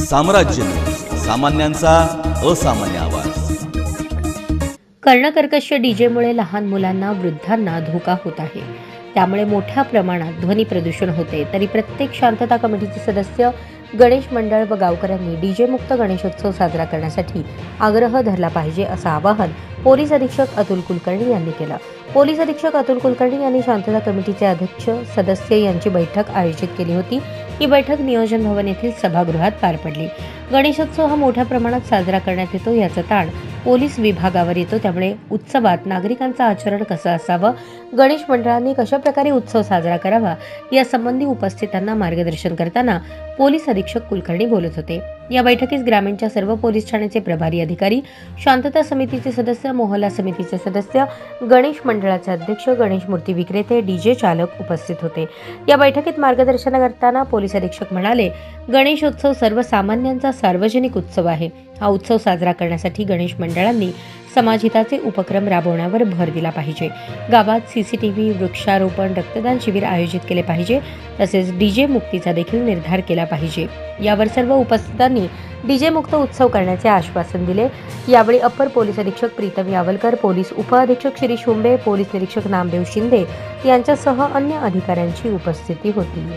साम्राज्य सामान्यांचा असामान्य आवाज। कर्णकर्कश डीजेमुळे लहान मुलांना वृद्धांना धोका होत आहे। त्यामुळे मोठ्या प्रमाणात ध्वनी प्रदूषण होते। तरी प्रत्येक शांतता कमिटीचे सदस्य, गणेश मंडळ व गावकऱ्यांनी डीजे मुक्त गणेशोत्सव साजरा करण्यासाठी आग्रह धरला पाहिजे, असं आवाहन पोलीस अधीक्षक अतुल कुलकर्णी यांनी केलं। पोलीस अधीक्षक अतुल कुलकर्णी यांनी शांतता कमिटीचे अध्यक्ष, सदस्य यांची बैठक आयोजित केली होती। ही बैठक नियोजन भवन येथील सभागृहात पार पडली। गणेशोत्सव हा मोठ्या प्रमाणात साजरा करण्यात येतो, याचा ताण पोलीस विभागावर येतो। त्यामुळे उत्सवात नागरिकांचं आचरण कसं असावं, गणेश मंडळांनी कशा प्रकारे उत्सव साजरा करावा यासंबंधी उपस्थितांना मार्गदर्शन करताना पोलीस अधीक्षक कुलकर्णी बोलत होते। या बैठकीस ग्रामीणच्या सर्व पोलीस ठाण्याचे प्रभारी अधिकारी, शांतता समितीचे सदस्य, मोहल्ला समितीचे सदस्य, गणेश मंडळाचे अध्यक्ष, गणेश मूर्ती विक्रेते, डीजे चालक उपस्थित होते। या बैठकीत मार्गदर्शन करताना पोलीस अधीक्षक म्हणाले, गणेशोत्सव सर्वसामान्यांचा सार्वजनिक उत्सव आहे। हा उत्सव साजरा करण्यासाठी गणेश मंडळांनी समाजहिताचे उपक्रम राबवण्यावर भर दिला पाहिजे। गावात सीसीटीव्ही, वृक्षारोपण, रक्तदान शिबिर आयोजित केले पाहिजे। तसेच डीजे मुक्तीचा देखील निर्धार केला पाहिजे। यावर सर्व उपस्थितांनी डीजे मुक्त उत्सव करण्याचे आश्वासन दिले। यावेळी अप्पर पोलीस अधीक्षक प्रीतम यावलकर, पोलीस उपअधीक्षक शिरीष हुंबे, पोलीस निरीक्षक नामदेव शिंदे यांच्यासह अन्य अधिकाऱ्यांची उपस्थिती होती।